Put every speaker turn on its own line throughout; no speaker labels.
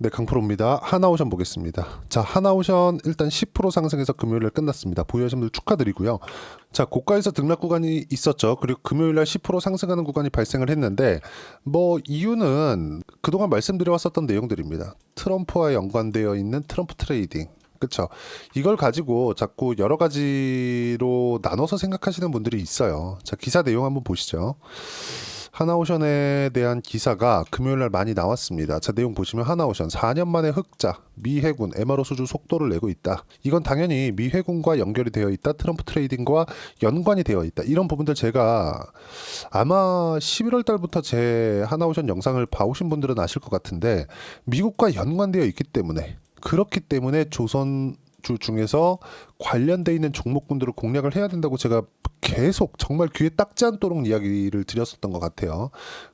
네, 강프로입니다. 하나오션 보겠습니다. 자, 하나오션 일단 10% 상승해서 금요일에 끝났습니다. 보유하신 분들 축하드리고요. 자, 고가에서 등락 구간이 있었죠. 그리고 금요일날 10% 상승하는 구간이 발생을 했는데 이유는 그동안 말씀드려왔었던 내용들입니다. 트럼프와 연관되어 있는 트럼프 트레이딩. 그쵸. 이걸 가지고 자꾸 여러 가지로 나눠서 생각하시는 분들이 있어요. 자, 기사 내용 한번 보시죠. 하나오션에 대한 기사가 금요일날 많이 나왔습니다. 자, 내용 보시면 하나오션 4년 만에 흑자, 미 해군 MRO 수주 속도를 내고 있다. 이건 당연히 미 해군과 연결이 되어 있다. 트럼프 트레이딩과 연관이 되어 있다. 이런 부분들 제가 아마 11월 달부터 제 하나오션 영상을 봐오신 분들은 아실 것 같은데 미국과 연관되어 있기 때문에 그렇기 때문에 조선주 중에서 관련돼 있는 종목군들을 공략을 해야 된다고 제가 계속 정말 귀에 딱지 않도록 이야기를 드렸었던 것 같아요.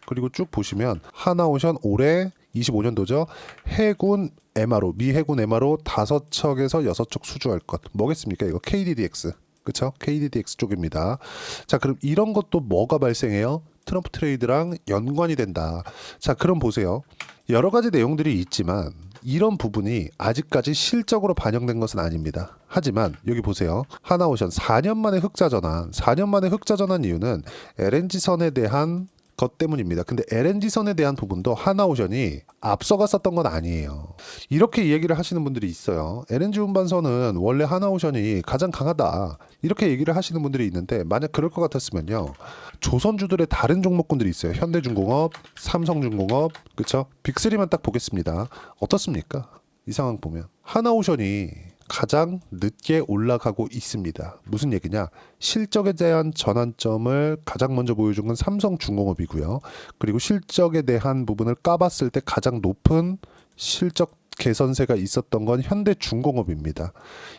그리고 쭉 보시면 하나오션 올해 25년도죠. 해군 MRO, 미 해군 MRO 5척에서 6척 수주할 것. 뭐겠습니까? 이거 KDDX. 그쵸? KDDX 쪽입니다. 자, 그럼 이런 것도 뭐가 발생해요? 트럼프 트레이드랑 연관이 된다. 자, 그럼 보세요. 여러 가지 내용들이 있지만 이런 부분이 아직까지 실적으로 반영된 것은 아닙니다. 하지만 여기 보세요. 하나오션 4년 만에 흑자 전환. 4년 만에 흑자 전환 이유는 LNG선에 대한 것 때문입니다. 근데 LNG선에 대한 부분도 하나오션이 앞서갔었던 건 아니에요. 이렇게 얘기를 하시는 분들이 있어요. LNG 운반선은 원래 하나오션이 가장 강하다. 이렇게 얘기를 하시는 분들이 있는데 만약 그럴 것 같았으면요. 조선주들의 다른 종목군들이 있어요. 현대중공업, 삼성중공업, 그쵸? 빅3만 딱 보겠습니다. 어떻습니까? 이 상황 보면 하나오션이 가장 늦게 올라가고 있습니다. 무슨 얘기냐? 실적에 대한 전환점을 가장 먼저 보여준 건 삼성중공업이고요. 그리고 실적에 대한 부분을 까봤을 때 가장 높은 실적 개선세가 있었던 건 현대중공업입니다.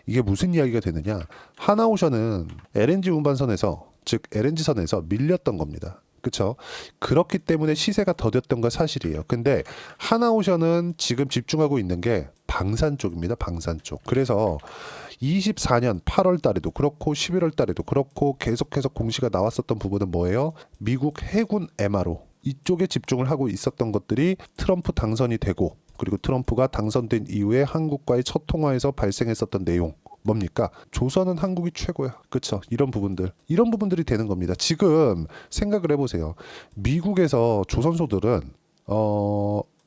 이게 무슨 이야기가 되느냐? 하나오션은 LNG 운반선에서 즉 LNG선에서 밀렸던 겁니다. 그렇죠? 그렇기 때문에 시세가 더뎠던 건 사실이에요. 근데 하나오션은 지금 집중하고 있는 게 방산 쪽입니다. 방산 쪽. 그래서 24년 8월 달에도 그렇고 11월 달에도 그렇고 계속해서 공시가 나왔었던 부분은 뭐예요? 미국 해군 MRO 이쪽에 집중을 하고 있었던 것들이 트럼프 당선이 되고 그리고 트럼프가 당선된 이후에 한국과의 첫 통화에서 발생했었던 내용 뭡니까? 조선은 한국이 최고야. 그쵸? 이런 부분들이 되는 겁니다. 지금 생각을 해보세요. 미국에서 조선소들은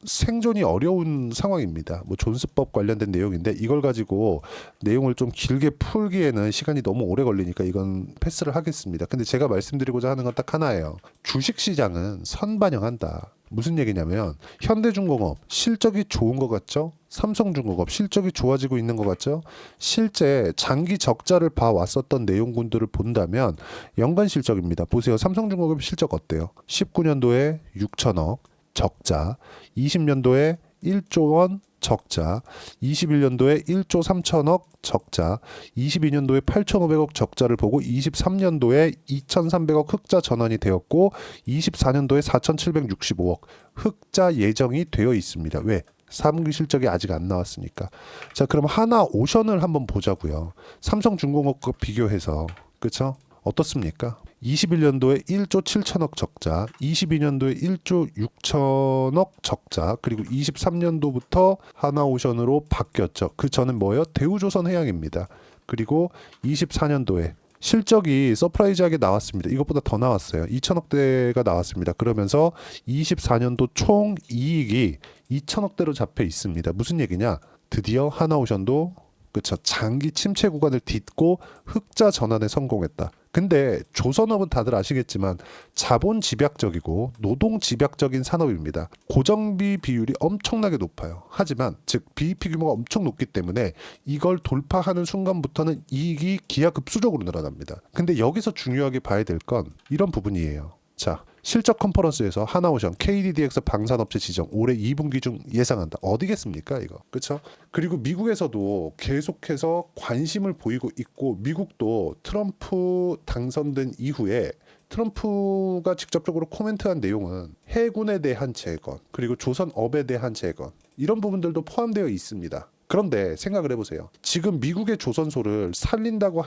생존이 어려운 상황입니다. 뭐 존스법 관련된 내용인데 이걸 가지고 내용을 좀 길게 풀기에는 시간이 너무 오래 걸리니까 이건 패스를 하겠습니다. 근데 제가 말씀드리고자 하는 건 딱 하나예요. 주식시장은 선반영한다. 무슨 얘기냐면 현대중공업 실적이 좋은 것 같죠? 삼성중공업 실적이 좋아지고 있는 것 같죠? 실제 장기 적자를 봐왔었던 내용군들을 본다면 연간 실적입니다. 보세요. 삼성중공업 실적 어때요? 19년도에 6천억 적자, 20년도에 1조 원 적자, 21년도에 1조 3천억 적자, 22년도에 8,500억 적자를 보고 23년도에 2,300억 흑자 전환이 되었고 24년도에 4,765억 흑자 예정이 되어 있습니다. 왜? 3분기 실적이 아직 안 나왔으니까. 자, 그럼 하나오션을 한번 보자고요. 삼성중공업과 비교해서. 그렇죠? 어떻습니까? 21년도에 1조 7천억 적자, 22년도에 1조 6천억 적자, 그리고 23년도부터 하나오션으로 바뀌었죠. 그 전은 뭐예요? 대우조선해양입니다. 그리고 24년도에 실적이 서프라이즈하게 나왔습니다. 이것보다 더 나왔어요. 2천억대가 나왔습니다. 그러면서 24년도 총 이익이 2천억대로 잡혀 있습니다. 무슨 얘기냐? 드디어 하나오션도 그쵸 장기 침체 구간을 딛고 흑자 전환에 성공했다. 근데 조선업은 다들 아시겠지만 자본 집약적이고 노동 집약적인 산업입니다. 고정비 비율이 엄청나게 높아요. 하지만 즉 BEP 규모가 엄청 높기 때문에 이걸 돌파하는 순간부터는 이익이 기하급수적으로 늘어납니다. 근데 여기서 중요하게 봐야 될 건 이런 부분이에요. 자, 실적 컨퍼런스에서 하나오션, KDDX 방산업체 지정 올해 2분기 중 예상한다. 어디겠습니까 이거? 그렇죠? 그리고 미국에서도 계속해서 관심을 보이고 있고 미국도 트럼프 당선된 이후에 트럼프가 직접적으로 코멘트한 내용은 해군에 대한 재건 그리고 조선업에 대한 재건 이런 부분들도 포함되어 있습니다. 그런데 생각을 해보세요. 지금 미국의 조선소를 살린다고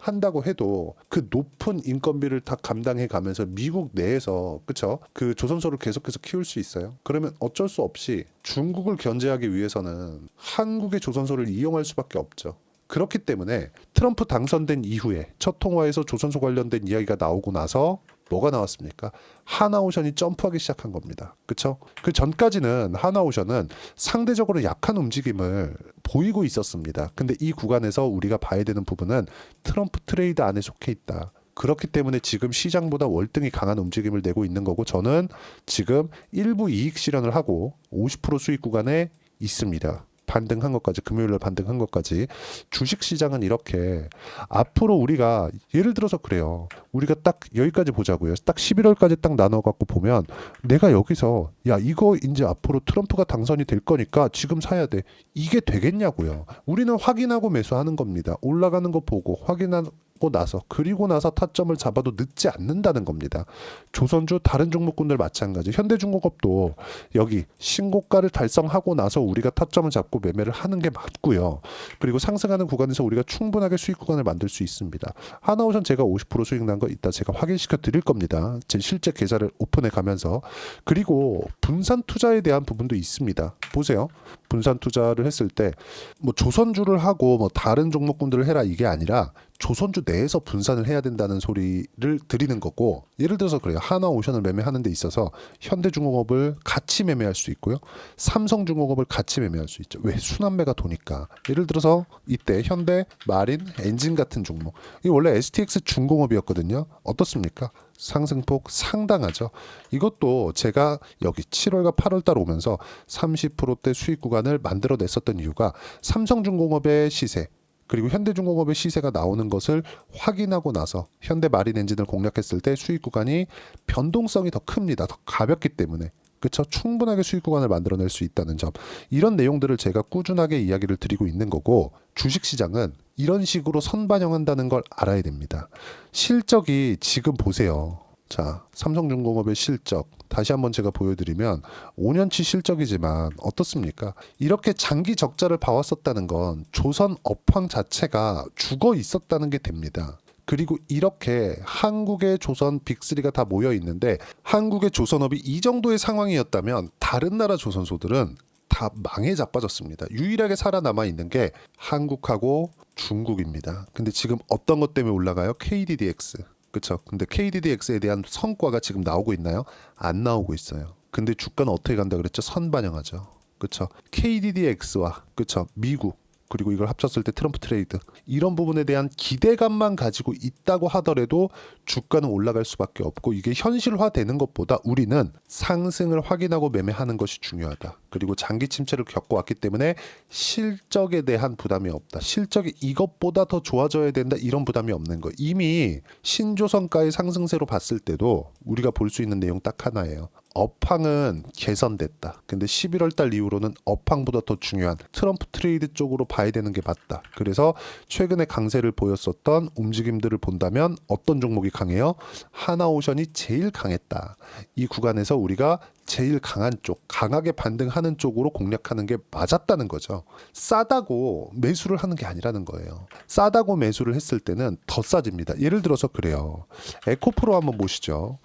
한다고 해도 그 높은 인건비를 다 감당해 가면서 미국 내에서 그쵸? 그 조선소를 계속해서 키울 수 있어요? 그러면 어쩔 수 없이 중국을 견제하기 위해서는 한국의 조선소를 이용할 수밖에 없죠. 그렇기 때문에 트럼프 당선된 이후에 첫 통화에서 조선소 관련된 이야기가 나오고 나서 뭐가 나왔습니까? 하나오션이 점프하기 시작한 겁니다. 그쵸? 그 전까지는 하나오션은 상대적으로 약한 움직임을 보이고 있었습니다. 근데 이 구간에서 우리가 봐야 되는 부분은 트럼프 트레이드 안에 속해 있다. 그렇기 때문에 지금 시장보다 월등히 강한 움직임을 내고 있는 거고, 저는 지금 일부 이익 실현을 하고 50% 수익 구간에 있습니다. 반등한 것까지, 금요일날 반등한 것까지. 주식시장은 이렇게 앞으로 우리가 예를 들어서 그래요. 우리가 딱 여기까지 보자고요. 딱 11월까지 딱 나눠갖고 보면 내가 여기서 야 이거 이제 앞으로 트럼프가 당선이 될 거니까 지금 사야 돼. 이게 되겠냐고요. 우리는 확인하고 매수하는 겁니다. 올라가는 거 보고 확인하고 나서, 그리고 나서 타점을 잡아도 늦지 않는다는 겁니다. 조선주 다른 종목군들 마찬가지. 현대중공업도 여기 신고가를 달성하고 나서 우리가 타점을 잡고 매매를 하는 게 맞고요. 그리고 상승하는 구간에서 우리가 충분하게 수익 구간을 만들 수 있습니다. 하나오션 제가 50% 수익 난 거 이따 제가 확인시켜 드릴 겁니다. 제 실제 계좌를 오픈해 가면서. 그리고 분산 투자에 대한 부분도 있습니다. 보세요. 분산 투자를 했을 때 뭐 조선주를 하고 뭐 다른 종목군들을 해라 이게 아니라 조선주 내에서 분산을 해야 된다는 소리를 드리는 거고, 예를 들어서 그래요. 하나오션을 매매하는 데 있어서 현대중공업을 같이 매매할 수 있고요. 삼성중공업을 같이 매매할 수 있죠. 왜? 순환매가 도니까. 예를 들어서 이때 현대, 마린, 엔진 같은 종목. 이 원래 STX 중공업이었거든요. 어떻습니까? 상승폭 상당하죠. 이것도 제가 여기 7월과 8월 달 오면서 30%대 수익 구간을 만들어냈었던 이유가 삼성중공업의 시세, 그리고 현대중공업의 시세가 나오는 것을 확인하고 나서 현대 마린 엔진을 공략했을 때 수익 구간이 변동성이 더 큽니다. 더 가볍기 때문에. 그쵸? 충분하게 수익 구간을 만들어낼 수 있다는 점. 이런 내용들을 제가 꾸준하게 이야기를 드리고 있는 거고, 주식시장은 이런 식으로 선반영한다는 걸 알아야 됩니다. 실적이 지금 보세요. 자, 삼성중공업의 실적 다시 한번 제가 보여드리면 5년치 실적이지만 어떻습니까? 이렇게 장기 적자를 봐왔었다는 건 조선 업황 자체가 죽어 있었다는 게 됩니다. 그리고 이렇게 한국의 조선 빅3가 다 모여 있는데, 한국의 조선업이 이 정도의 상황이었다면 다른 나라 조선소들은 다 망해 자빠졌습니다. 유일하게 살아남아 있는 게 한국하고 중국입니다. 근데 지금 어떤 것 때문에 올라가요? KDDX. 그쵸? 근데 KDDX에 대한 성과가 지금 나오고 있나요? 안 나오고 있어요. 근데 주가는 어떻게 간다 그랬죠? 선반영하죠. 그쵸? KDDX와 그쵸? 미국, 그리고 이걸 합쳤을 때 트럼프 트레이드, 이런 부분에 대한 기대감만 가지고 있다고 하더라도 주가는 올라갈 수밖에 없고, 이게 현실화되는 것보다 우리는 상승을 확인하고 매매하는 것이 중요하다. 그리고 장기 침체를 겪어왔기 때문에 실적에 대한 부담이 없다. 실적이 이것보다 더 좋아져야 된다. 이런 부담이 없는 거. 이미 신조선가의 상승세로 봤을 때도 우리가 볼 수 있는 내용 딱 하나예요. 업황은 개선됐다. 근데 11월 달 이후로는 업황보다 더 중요한 트럼프 트레이드 쪽으로 봐야 되는 게 맞다. 그래서 최근에 강세를 보였었던 움직임들을 본다면 어떤 종목이 강해요? 하나오션이 제일 강했다. 이 구간에서 우리가 제일 강한 쪽, 강하게 반등하는 쪽으로 공략하는 게 맞았다는 거죠. 싸다고 매수를 하는 게 아니라는 거예요. 싸다고 매수를 했을 때는 더 싸집니다. 예를 들어서 그래요. 에코프로 한번 보시죠.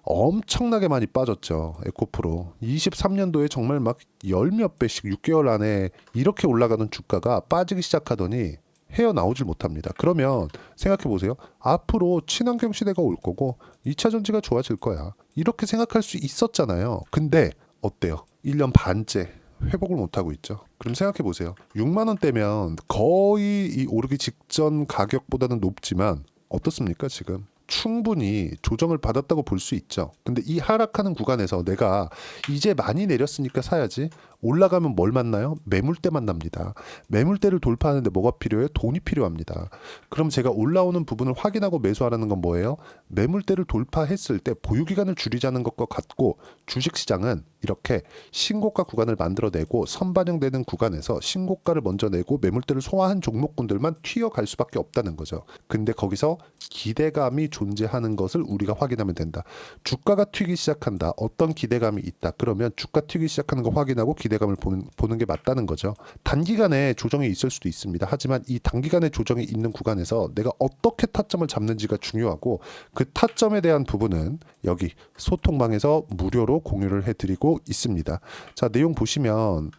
엄청나게 많이 빠졌죠. 에코프로. 23년도에 정말 막 열 몇 배씩 6개월 안에 이렇게 올라가는 주가가 빠지기 시작하더니 헤어나오질 못합니다. 그러면 생각해 보세요. 앞으로 친환경 시대가 올 거고 2차 전지가 좋아질 거야. 이렇게 생각할 수 있었잖아요. 근데 어때요? 1년 반째 회복을 못하고 있죠. 그럼 생각해 보세요. 6만 원대면 거의 이 오르기 직전 가격보다는 높지만 어떻습니까 지금? 충분히 조정을 받았다고 볼 수 있죠. 근데 이 하락하는 구간에서 내가 이제 많이 내렸으니까 사야지, 올라가면 뭘 만나요? 매물대 만납니다. 매물대를 돌파하는데 뭐가 필요해요? 돈이 필요합니다. 그럼 제가 올라오는 부분을 확인하고 매수하라는 건 뭐예요? 매물대를 돌파했을 때 보유기간을 줄이자는 것과 같고, 주식시장은 이렇게 신고가 구간을 만들어내고 선반영되는 구간에서 신고가를 먼저 내고 매물대를 소화한 종목군들만 튀어갈 수밖에 없다는 거죠. 근데 거기서 기대감이 존재하는 것을 우리가 확인하면 된다. 주가가 튀기 시작한다. 어떤 기대감이 있다. 그러면 주가 튀기 시작하는 거 확인하고 기대감을 보는 게 맞다는 거죠. 단기간에 조정이 있을 수도 있습니다. 하지만 이 단기간에 조정이 있는 구간에서 내가 어떻게 타점을 잡는지가 중요하고 그 타점에 대한 부분은 여기 소통방에서 무료로 공유를 해드리고 있습니다. 자, 내용 보시면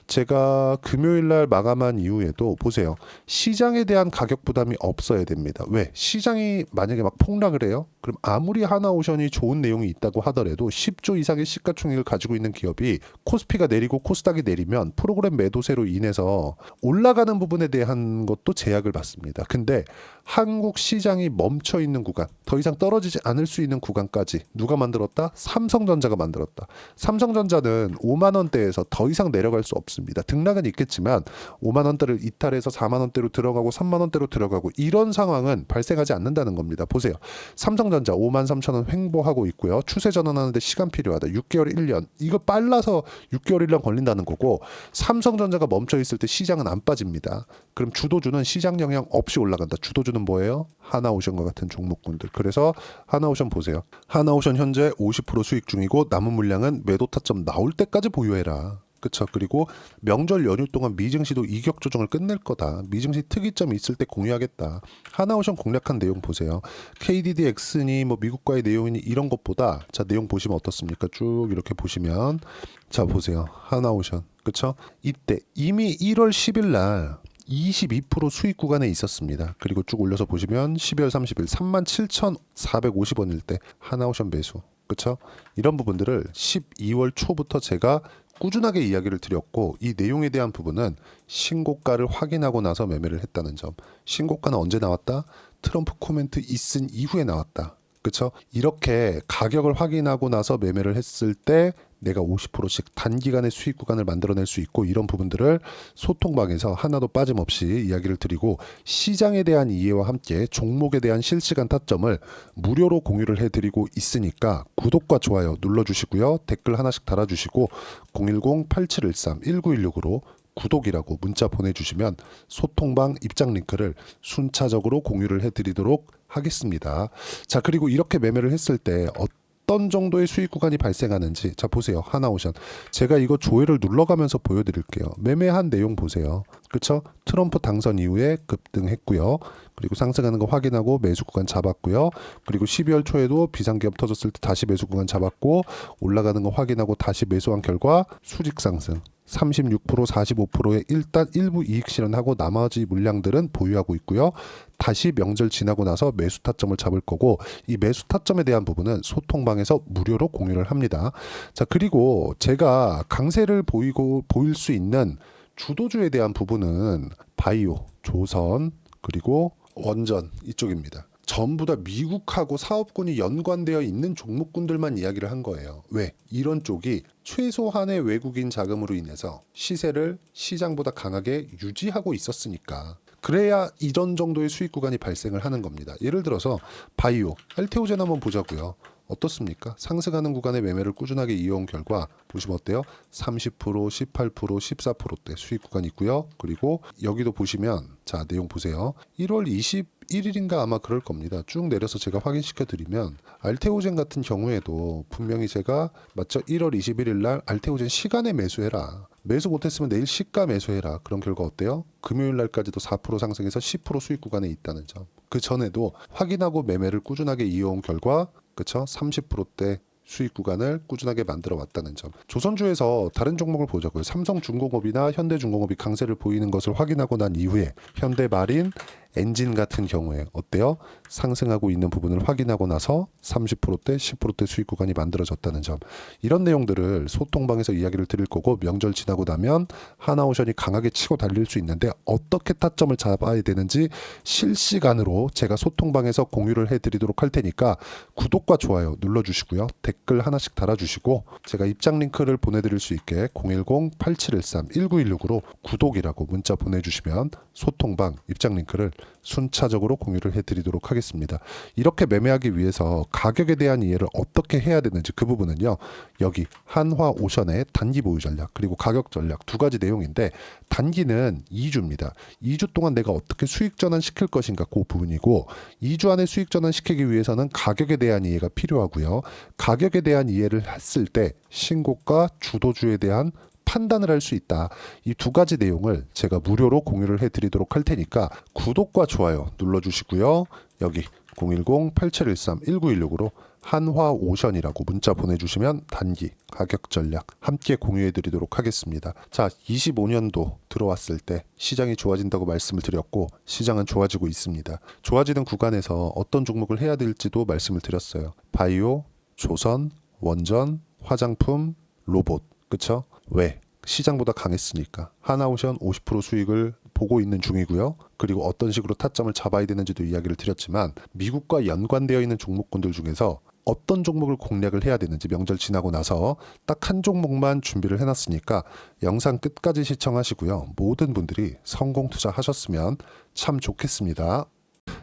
제가 금요일날 마감한 이후에도 보세요. 시장에 대한 가격 부담이 없어야 됩니다. 왜? 시장이 만약에 막 폭락을 해요? 그럼 아무리 하나오션이 좋은 내용이 있다고 하더라도 10조 이상의 시가총액을 가지고 있는 기업이 코스피가 내리고 코스닥이 내리면 프로그램 매도세로 인해서 올라가는 부분에 대한 것도 제약을 받습니다. 근데 한국 시장이 멈춰 있는 구간, 더 이상 떨어지지 않을 수 있는 구간까지 누가 만들었다? 삼성전자가 만들었다. 삼성전자는 5만 원대에서 더 이상 내려갈 수 없습니다. 등락은 있겠지만 5만 원대를 이탈해서 4만 원대로 들어가고 3만 원대로 들어가고 이런 상황은 발생하지 않는다는 겁니다. 보세요. 삼성전자 5만 3천 원 횡보하고 있고요. 추세 전환하는데 시간 필요하다. 6개월 1년. 이거 빨라서 6개월 1년 걸린다는 거고 삼성전자가 멈춰 있을 때 시장은 안 빠집니다. 그럼 주도주는 시장 영향 없이 올라간다. 주도주는 뭐예요? 하나오션과 같은 종목군들. 그래서 하나오션 보세요. 하나오션 현재 50% 수익 중이고 남은 물량은 매도 타점 나올 때까지 보유해라. 그쵸. 그리고 명절 연휴 동안 미증시도 이격 조정을 끝낼 거다. 미증시 특이점이 있을 때 공유하겠다. 하나오션 공략한 내용 보세요. KDDX니 뭐 미국과의 내용이니 이런 것보다 자 내용 보시면 어떻습니까? 쭉 이렇게 보시면 자 보세요. 하나오션 그쵸? 이때 이미 1월 10일 날 22% 수익 구간에 있었습니다. 그리고 쭉 올려서 보시면 12월 30일 37,450원일 때 하나오션 매수. 그쵸? 이런 부분들을 12월 초부터 제가 꾸준하게 이야기를 드렸고 이 내용에 대한 부분은 신고가를 확인하고 나서 매매를 했다는 점. 신고가는 언제 나왔다? 트럼프 코멘트 있은 이후에 나왔다. 그쵸? 이렇게 가격을 확인하고 나서 매매를 했을 때 내가 50%씩 단기간의 수익 구간을 만들어낼 수 있고 이런 부분들을 소통방에서 하나도 빠짐없이 이야기를 드리고 시장에 대한 이해와 함께 종목에 대한 실시간 타점을 무료로 공유를 해드리고 있으니까 구독과 좋아요 눌러주시고요. 댓글 하나씩 달아주시고 010-8713-1916으로 구독이라고 문자 보내주시면 소통방 입장 링크를 순차적으로 공유를 해드리도록 하겠습니다. 자, 그리고 이렇게 매매를 했을 때 어떤 정도의 수익 구간이 발생하는지 자 보세요. 하나오션 제가 이거 조회를 눌러가면서 보여드릴게요. 매매한 내용 보세요. 그쵸? 트럼프 당선 이후에 급등했고요. 그리고 상승하는 거 확인하고 매수 구간 잡았고요. 그리고 12월 초에도 비상기업 터졌을 때 다시 매수 구간 잡았고 올라가는 거 확인하고 다시 매수한 결과 수직 상승 36% 45%의 일단 일부 이익 실현하고 나머지 물량들은 보유하고 있고요. 다시 명절 지나고 나서 매수 타점을 잡을 거고 이 매수 타점에 대한 부분은 소통방에서 무료로 공유를 합니다. 자, 그리고 제가 강세를 보일 수 있는 주도주에 대한 부분은 바이오, 조선, 그리고 원전 이쪽입니다. 전부 다 미국하고 사업군이 연관되어 있는 종목군들만 이야기를 한 거예요. 왜? 이런 쪽이 최소한의 외국인 자금으로 인해서 시세를 시장보다 강하게 유지하고 있었으니까 그래야 이런 정도의 수익 구간이 발생을 하는 겁니다. 예를 들어서 바이오, 알테오젠 한번 보자고요. 어떻습니까? 상승하는 구간의 매매를 꾸준하게 이어온 결과 보시면 어때요? 30%, 18%, 14%대 수익 구간이 있고요. 그리고 여기도 보시면 자 내용 보세요. 1월 21일인가 아마 그럴 겁니다. 쭉 내려서 제가 확인시켜 드리면 알테오젠 같은 경우에도 분명히 제가 맞죠? 1월 21일 날 알테오젠 시간에 매수해라. 매수 못했으면 내일 시가 매수해라. 그런 결과 어때요? 금요일 날까지도 4% 상승해서 10% 수익 구간에 있다는 점. 그 전에도 확인하고 매매를 꾸준하게 이어온 결과 그쵸? 30%대 수익 구간을 꾸준하게 만들어 왔다는 점. 조선주에서 다른 종목을 보자고요. 삼성중공업이나 현대중공업이 강세를 보이는 것을 확인하고 난 이후에 현대마린, 엔진 같은 경우에 어때요? 상승하고 있는 부분을 확인하고 나서 30%대, 10%대 수익 구간이 만들어졌다는 점. 이런 내용들을 소통방에서 이야기를 드릴 거고 명절 지나고 나면 하나오션이 강하게 치고 달릴 수 있는데 어떻게 타점을 잡아야 되는지 실시간으로 제가 소통방에서 공유를 해드리도록 할 테니까 구독과 좋아요 눌러주시고요. 댓글 하나씩 달아주시고 제가 입장 링크를 보내드릴 수 있게 010-8713-1916으로 구독이라고 문자 보내주시면 소통방 입장 링크를 순차적으로 공유를 해드리도록 하겠습니다. 이렇게 매매하기 위해서 가격에 대한 이해를 어떻게 해야 되는지 그 부분은요. 여기 한화오션의 단기 보유 전략 그리고 가격 전략 두 가지 내용인데 단기는 2주입니다. 2주 동안 내가 어떻게 수익 전환시킬 것인가 그 부분이고 2주 안에 수익 전환시키기 위해서는 가격에 대한 이해가 필요하고요. 가격에 대한 이해를 했을 때 신고가 주도주에 대한 판단을 할 수 있다. 이 두 가지 내용을 제가 무료로 공유를 해드리도록 할 테니까 구독과 좋아요 눌러주시고요. 여기 010-8713-1916으로 한화오션이라고 문자 보내주시면 단기 가격 전략 함께 공유해드리도록 하겠습니다. 자, 25년도 들어왔을 때 시장이 좋아진다고 말씀을 드렸고 시장은 좋아지고 있습니다. 좋아지는 구간에서 어떤 종목을 해야 될지도 말씀을 드렸어요. 바이오, 조선, 원전, 화장품, 로봇. 그쵸? 왜? 시장보다 강했으니까. 하나오션 50% 수익을 보고 있는 중이고요. 그리고 어떤 식으로 타점을 잡아야 되는지도 이야기를 드렸지만 미국과 연관되어 있는 종목군들 중에서 어떤 종목을 공략을 해야 되는지 명절 지나고 나서 딱 한 종목만 준비를 해놨으니까 영상 끝까지 시청하시고요. 모든 분들이 성공 투자하셨으면 참 좋겠습니다.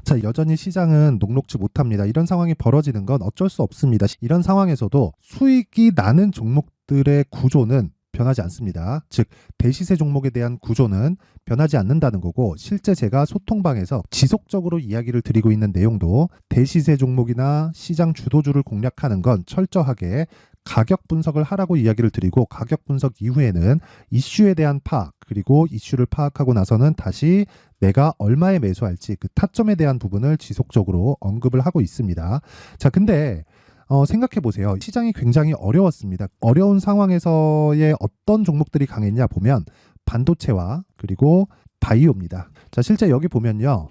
자, 여전히 시장은 녹록지 못합니다. 이런 상황이 벌어지는 건 어쩔 수 없습니다. 이런 상황에서도 수익이 나는 종목들의 구조는 변하지 않습니다. 즉 대시세 종목에 대한 구조는 변하지 않는다는 거고 실제 제가 소통방에서 지속적으로 이야기를 드리고 있는 내용도 대시세 종목이나 시장 주도주를 공략하는 건 철저하게 가격 분석을 하라고 이야기를 드리고 가격 분석 이후에는 이슈에 대한 파악 그리고 이슈를 파악하고 나서는 다시 내가 얼마에 매수할지 그 타점에 대한 부분을 지속적으로 언급을 하고 있습니다. 자, 근데 생각해 보세요. 시장이 굉장히 어려웠습니다. 어려운 상황에서의 어떤 종목들이 강했냐 보면 반도체와 그리고 바이오입니다. 자, 실제 여기 보면요.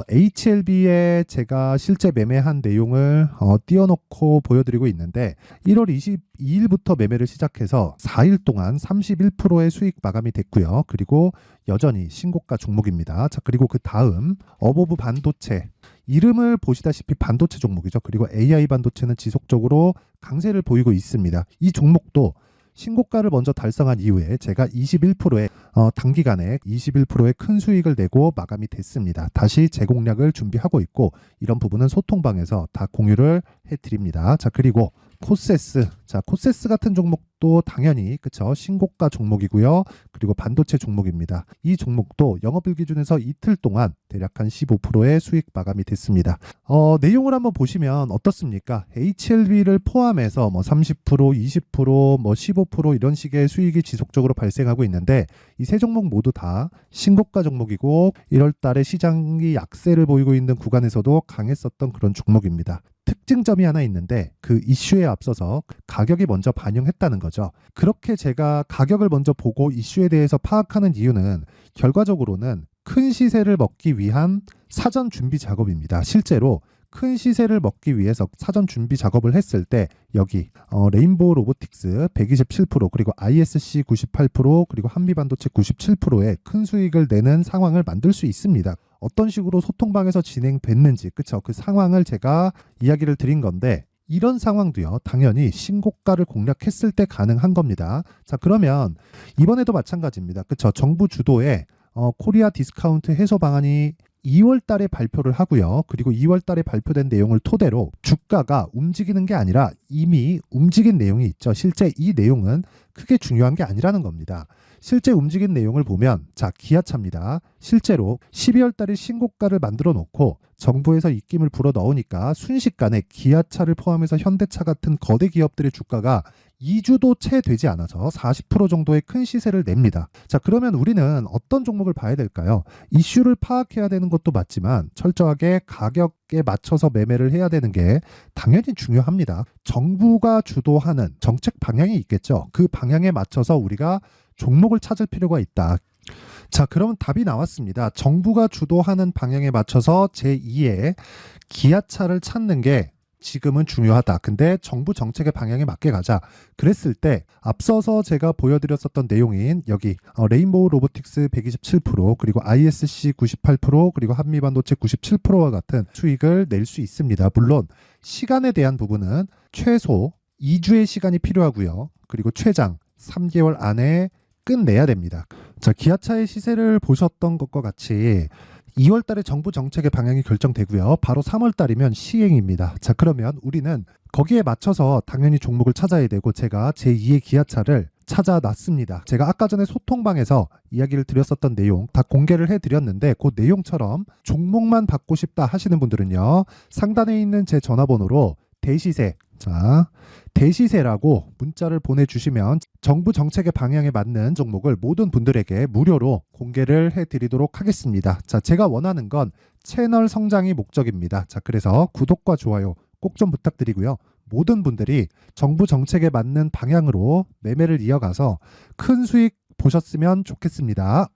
HLB에 제가 실제 매매한 내용을 띄워놓고 보여드리고 있는데 1월 22일부터 매매를 시작해서 4일 동안 31%의 수익 마감이 됐고요. 그리고 여전히 신고가 종목입니다. 자, 그리고 그 다음 어보브 반도체 이름을 보시다시피 반도체 종목이죠. 그리고 AI 반도체는 지속적으로 강세를 보이고 있습니다. 이 종목도 신고가를 먼저 달성한 이후에 제가 21%의 단기간에 21%의 큰 수익을 내고 마감이 됐습니다. 다시 재공략을 준비하고 있고 이런 부분은 소통방에서 다 공유를 해드립니다. 자, 그리고 코세스. 자, 코세스 같은 종목도 당연히 그쵸 신고가 종목이고요. 그리고 반도체 종목입니다. 이 종목도 영업일 기준에서 이틀 동안 대략 한 15%의 수익 마감이 됐습니다. 내용을 한번 보시면 어떻습니까? HLB를 포함해서 뭐 30%, 20%, 뭐 15% 이런 식의 수익이 지속적으로 발생하고 있는데 이 세 종목 모두 다 신고가 종목이고 1월 달에 시장이 약세를 보이고 있는 구간에서도 강했었던 그런 종목입니다. 특징점이 하나 있는데 그 이슈에 앞서서 가격이 먼저 반영했다는 거죠. 그렇게 제가 가격을 먼저 보고 이슈에 대해서 파악하는 이유는 결과적으로는 큰 시세를 먹기 위한 사전 준비 작업입니다. 실제로 큰 시세를 먹기 위해서 사전 준비 작업을 했을 때 여기 레인보우 로보틱스 127% 그리고 ISC 98% 그리고 한미반도체 97%의 큰 수익을 내는 상황을 만들 수 있습니다. 어떤 식으로 소통방에서 진행됐는지 그쵸? 그 상황을 제가 이야기를 드린 건데 이런 상황도요 당연히 신고가를 공략했을 때 가능한 겁니다. 자, 그러면 이번에도 마찬가지입니다. 그쵸? 정부 주도의 코리아 디스카운트 해소 방안이 2월 달에 발표를 하고요. 그리고 2월 달에 발표된 내용을 토대로 주가가 움직이는 게 아니라 이미 움직인 내용이 있죠. 실제 이 내용은 크게 중요한 게 아니라는 겁니다. 실제 움직인 내용을 보면 자, 기아차입니다. 실제로 12월 달에 신고가를 만들어 놓고 정부에서 입김을 불어 넣으니까 순식간에 기아차를 포함해서 현대차 같은 거대 기업들의 주가가 2주도 채 되지 않아서 40% 정도의 큰 시세를 냅니다. 자, 그러면 우리는 어떤 종목을 봐야 될까요? 이슈를 파악해야 되는 것도 맞지만 철저하게 가격에 맞춰서 매매를 해야 되는 게 당연히 중요합니다. 정부가 주도하는 정책 방향이 있겠죠. 그 방향에 맞춰서 우리가 종목을 찾을 필요가 있다. 자, 그러면 답이 나왔습니다. 정부가 주도하는 방향에 맞춰서 제2의 기아차를 찾는 게 지금은 중요하다. 근데 정부 정책의 방향에 맞게 가자. 그랬을 때 앞서서 제가 보여드렸었던 내용인 여기 레인보우 로보틱스 127% 그리고 ISC 98% 그리고 한미반도체 97%와 같은 수익을 낼 수 있습니다. 물론 시간에 대한 부분은 최소 2주의 시간이 필요하고요. 그리고 최장 3개월 안에 끝내야 됩니다. 자, 기아차의 시세를 보셨던 것과 같이 2월 달에 정부 정책의 방향이 결정되고요. 바로 3월 달이면 시행입니다. 자, 그러면 우리는 거기에 맞춰서 당연히 종목을 찾아야 되고 제가 제2의 기아차를 찾아놨습니다. 제가 아까 전에 소통방에서 이야기를 드렸었던 내용 다 공개를 해드렸는데 그 내용처럼 종목만 받고 싶다 하시는 분들은요. 상단에 있는 제 전화번호로 대시세, 자, 대시세라고 문자를 보내주시면 정부 정책의 방향에 맞는 종목을 모든 분들에게 무료로 공개를 해드리도록 하겠습니다. 자, 제가 원하는 건 채널 성장이 목적입니다. 자, 그래서 구독과 좋아요 꼭 좀 부탁드리고요. 모든 분들이 정부 정책에 맞는 방향으로 매매를 이어가서 큰 수익 보셨으면 좋겠습니다.